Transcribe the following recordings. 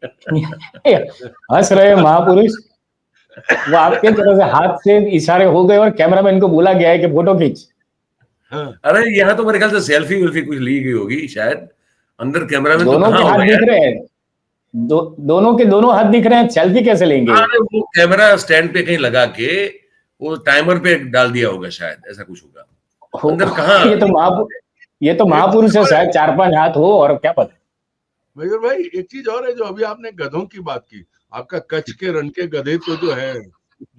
हंस रहे महापुरुष, वो आपके तरह से हाथ से इशारे हो गए और कैमरामैन को बोला गया है कि फोटो खींच। अरे यहाँ तो मेरे ख्याल से सेल्फी वेल्फी कुछ ली गई होगी शायद, अंदर कैमरामैन तो दोनों कहाँ के हाथ होगा दिख यार। रहे हैं, दोनों के दोनों हाथ दिख रहे हैं, सेल्फी कैसे लेंगे? अरे वो कैमरा स्टैंड पे कहीं लगा के वो टाइमर पे डाल दिया होगा शायद, ऐसा कुछ होगा। अंदर कहाँ ये तो महापुरुष है, शायद 4-5 हाथ हो और क्या पता। मयूर भाई एक चीज और है, जो अभी आपने गधों की बात की, आपका कच्छ के रण के गधे तो जो है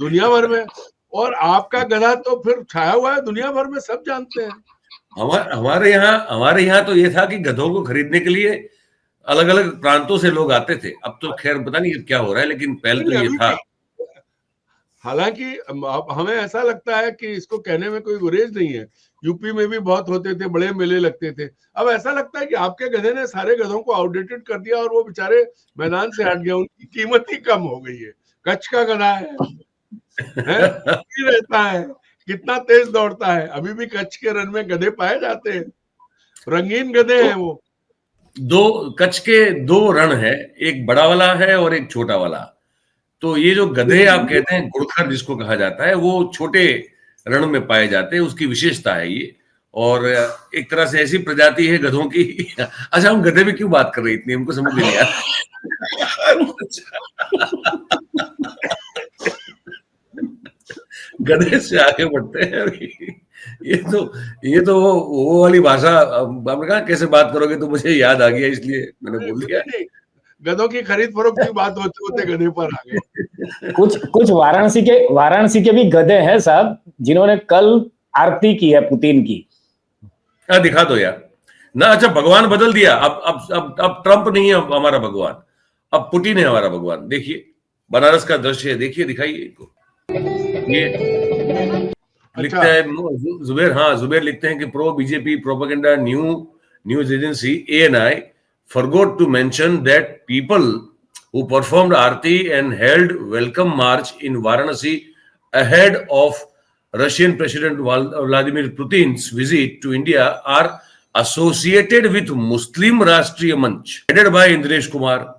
दुनिया भर में, और आपका गधा तो फिर छाया हुआ है दुनिया भर में, सब जानते हैं। हमारे यहाँ तो ये था कि गधों को खरीदने के लिए अलग अलग प्रांतों से लोग आते थे। अब तो खैर पता नहीं क्या हो रहा है, लेकिन पहले तो ये था। हालांकि हमें ऐसा लगता है कि इसको कहने में कोई गुरेज नहीं है, यूपी में भी बहुत होते थे, बड़े मेले लगते थे। अब ऐसा लगता है कि आपके गधे ने सारे गधों को आउटडेटेड कर दिया और वो बेचारे मैदान से हट गए, उनकी कीमत ही कम हो गई है। कच्छ का गधा है रहता है, कितना तेज दौड़ता है, अभी भी कच्छ के रण में गधे पाए जाते हैं, रंगीन गधे हैं वो। कच्छ के 2 रण है, एक बड़ा वाला है और एक छोटा वाला। तो ये जो गधे आप कहते हैं, गुड़खर जिसको कहा जाता है, वो छोटे रण में पाए जाते हैं, उसकी विशेषता है ये। और एक तरह से ऐसी प्रजाति है गधों की। अच्छा, हम गधे में क्यों बात कर रहे इतनी, हमको समझ नहीं आया। गधे से आगे बढ़ते हैं अभी। ये तो वो वाली भाषा, आपने कहा कैसे बात करोगे, तो मुझे याद आ गया, इसलिए मैंने बोल दिया। गधों की खरीद फरोख्त की बात होते होते गधे पर आ गए। कुछ वाराणसी के भी गधे हैं साहब, जिन्होंने कल आरती की है पुतिन की। दिखा दो यार ना। अच्छा, भगवान बदल दिया, अब ट्रंप नहीं है हमारा भगवान, अब पुतिन है हमारा भगवान। देखिए बनारस का दृश्य है, देखिए, दिखाइए इनको। ये लिखता है जुबेर, हाँ जुबेर लिखते हैं कि pro BJP propaganda news agency ANI forgot to mention that people who performed Aarti and held welcome march in Varanasi ahead of Russian President Vladimir Putin's visit to India are associated with Muslim Rashtriya Manch, headed by Indresh Kumar.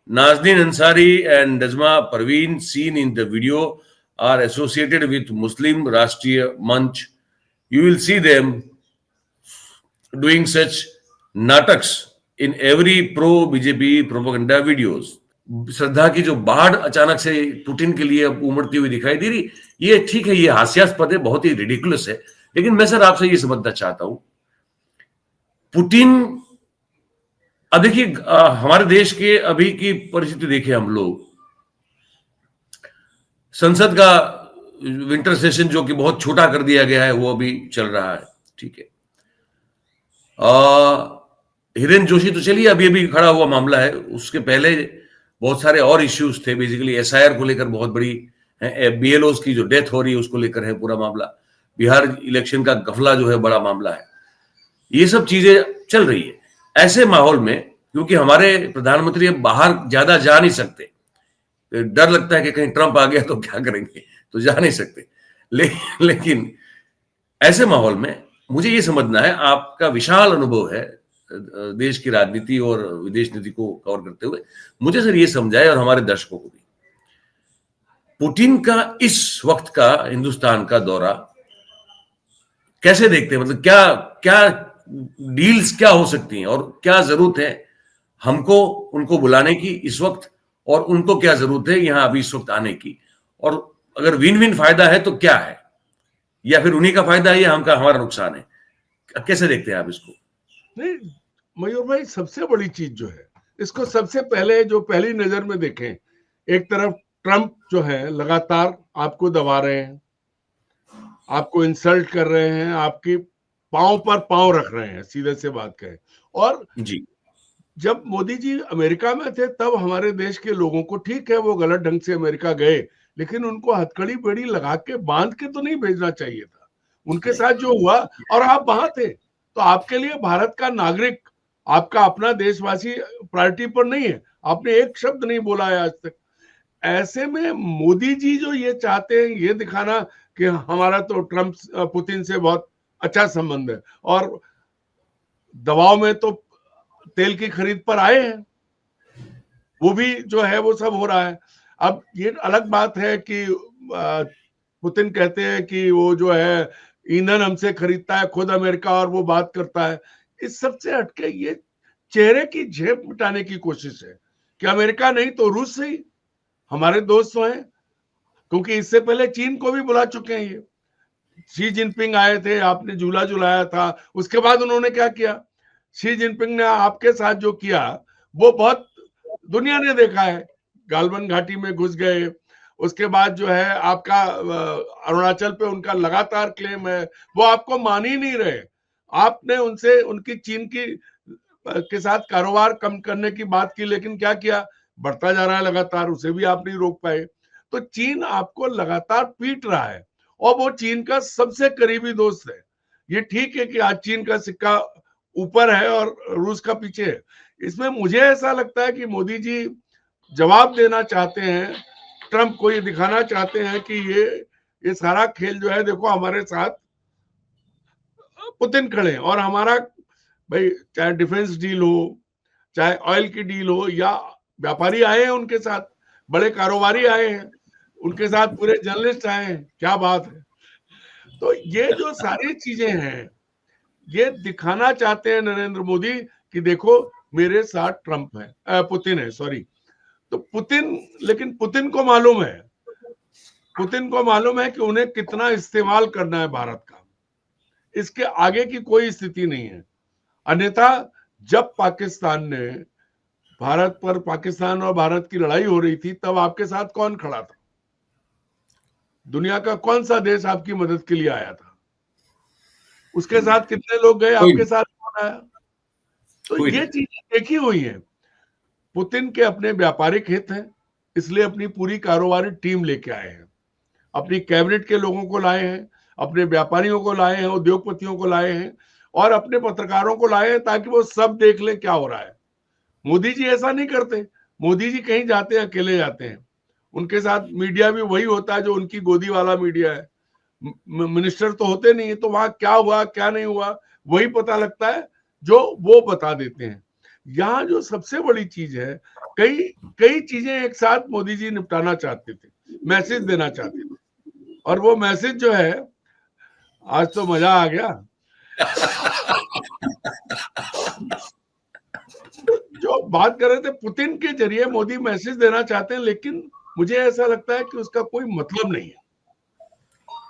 Nazneen Ansari and Nazma Parveen, seen in the video, are associated with Muslim Rashtriya Manch. You will see them doing such nataks in every pro BJP propaganda videos. श्रद्धा की जो बाढ़ अचानक से Putin के लिए उमड़ती हुई दिखाई दे रही, ये ठीक है, ये हास्यास्पद है, बहुत ही रिडिकुलस है। लेकिन मैं सर आपसे ये समझना चाहता हूं, पुतिन, अब देखिए हमारे देश के अभी की परिस्थिति देखिए, हम लोग संसद का विंटर सेशन जो कि बहुत छोटा कर दिया गया है, वो अभी चल रहा है, ठीक है। हिरेन जोशी तो चलिए अभी अभी खड़ा हुआ मामला है, उसके पहले बहुत सारे और इश्यूज थे, बेसिकली SIR को लेकर बहुत बड़ी BLOs की जो डेथ हो रही है उसको लेकर है पूरा मामला, बिहार इलेक्शन का गफला जो है बड़ा मामला है, ये सब चीजें चल रही है। ऐसे माहौल में क्योंकि हमारे प्रधानमंत्री अब बाहर ज्यादा जा नहीं सकते, डर लगता है कि कहीं ट्रंप आ गया तो क्या करेंगे, तो जा नहीं सकते। लेकिन ऐसे माहौल में मुझे ये समझना है, आपका विशाल अनुभव है देश की राजनीति और विदेश नीति को कवर करते हुए, मुझे सर ये समझाए और हमारे दर्शकों को भी, पुतिन का इस वक्त का हिंदुस्तान का दौरा कैसे देखते हैं? मतलब क्या डील्स क्या हो सकती हैं और क्या जरूरत है हमको उनको बुलाने की इस वक्त, और उनको क्या जरूरत है यहाँ अभी इस वक्त आने की, और अगर विन विन फायदा है तो क्या है, या फिर उन्हीं का फायदा है या हमारा नुकसान है? कैसे देखते हैं आप इसको? नहीं मयूर भाई, सबसे बड़ी चीज जो है, इसको सबसे पहले जो पहली नजर में देखें, एक तरफ ट्रंप जो है लगातार आपको दबा रहे हैं, आपको इंसल्ट कर रहे हैं, आपकी पांव पर पांव रख रहे हैं, सीधे से बात कहें। और जी, जब मोदी जी अमेरिका में थे तब हमारे देश के लोगों को, ठीक है वो गलत ढंग से अमेरिका गए, लेकिन उनको हथकड़ी बेड़ी लगा के बांध के तो नहीं भेजना चाहिए था। उनके साथ जो हुआ, और आप वहां थे, तो आपके लिए भारत का नागरिक, आपका अपना देशवासी प्रायोरिटी पर नहीं है, आपने एक शब्द नहीं बोला है आज तक। ऐसे में मोदी जी जो ये चाहते हैं ये दिखाना कि हमारा तो ट्रंप पुतिन से बहुत अच्छा संबंध है, और दबाव में तो तेल की खरीद पर आए हैं, वो भी जो है वो सब हो रहा है। अब ये अलग बात है कि पुतिन कहते हैं कि वो जो है ईंधन हमसे खरीदता है खुद अमेरिका और वो बात करता है। इस सब से हटके ये चेहरे की झेप मिटाने की कोशिश है कि अमेरिका नहीं तो रूस से ही हमारे दोस्त हैं, क्योंकि इससे पहले चीन को भी बुला चुके हैं। ये शी जिनपिंग आए थे, आपने झूला झुलाया था, उसके बाद उन्होंने क्या किया? शी जिनपिंग ने आपके साथ जो किया वो बहुत दुनिया ने देखा है। गालवन घाटी में घुस गए, उसके बाद जो है आपका अरुणाचल पे उनका लगातार क्लेम है, वो आपको मान ही नहीं रहे। आपने उनसे उनकी चीन की के साथ कारोबार कम करने की बात की, लेकिन क्या किया? बढ़ता जा रहा है लगातार, उसे भी आप नहीं रोक पाए। तो चीन आपको लगातार पीट रहा है और वो चीन का सबसे करीबी दोस्त है। ये ठीक है कि आज चीन का सिक्का ऊपर है और रूस का पीछे है। इसमें मुझे ऐसा लगता है कि मोदी जी जवाब देना चाहते हैं, ट्रंप को ये दिखाना चाहते हैं कि ये सारा खेल जो है, देखो हमारे साथ पुतिन खड़े हैं और हमारा भाई चाहे डिफेंस डील हो, चाहे ऑयल की डील हो, या व्यापारी आए हैं उनके साथ, बड़े कारोबारी आए हैं उनके साथ, पूरे जर्नलिस्ट आए हैं, क्या बात है। तो ये जो सारी चीजें हैं ये दिखाना चाहते हैं नरेंद्र मोदी कि देखो मेरे साथ ट्रंप है, पुतिन है, सॉरी। तो पुतिन, लेकिन पुतिन को मालूम है कि उन्हें कितना इस्तेमाल करना है भारत का, इसके आगे की कोई स्थिति नहीं है। अन्यथा जब पाकिस्तान और भारत की लड़ाई हो रही थी, तब आपके साथ कौन खड़ा था? दुनिया का कौन सा देश आपकी मदद के लिए आया था? उसके साथ कितने लोग गए? आपके साथ कौन आया? तो ये चीजें देखी हुई है। पुतिन के अपने व्यापारिक हित हैं, इसलिए अपनी पूरी कारोबारी टीम लेके आए हैं, अपनी कैबिनेट के लोगों को लाए हैं, अपने व्यापारियों को लाए हैं, उद्योगपतियों को लाए हैं और अपने पत्रकारों को लाए हैं, ताकि वो सब देख लें क्या हो रहा है। मोदी जी ऐसा नहीं करते। मोदी जी कहीं जाते हैं अकेले जाते हैं, उनके साथ मीडिया भी वही होता है जो उनकी गोदी वाला मीडिया है। मिनिस्टर तो होते नहीं है, तो वहां क्या हुआ क्या नहीं हुआ वही पता लगता है, जो वो बता देते हैं। यहाँ जो सबसे बड़ी चीज है, कई चीजें एक साथ मोदी जी निपटाना चाहते थे, मैसेज देना चाहते थे, और वो मैसेज जो है, आज तो मजा आ गया। जो बात कर रहे थे पुतिन के जरिए मोदी मैसेज देना चाहते हैं, लेकिन मुझे ऐसा लगता है कि उसका कोई मतलब नहीं है।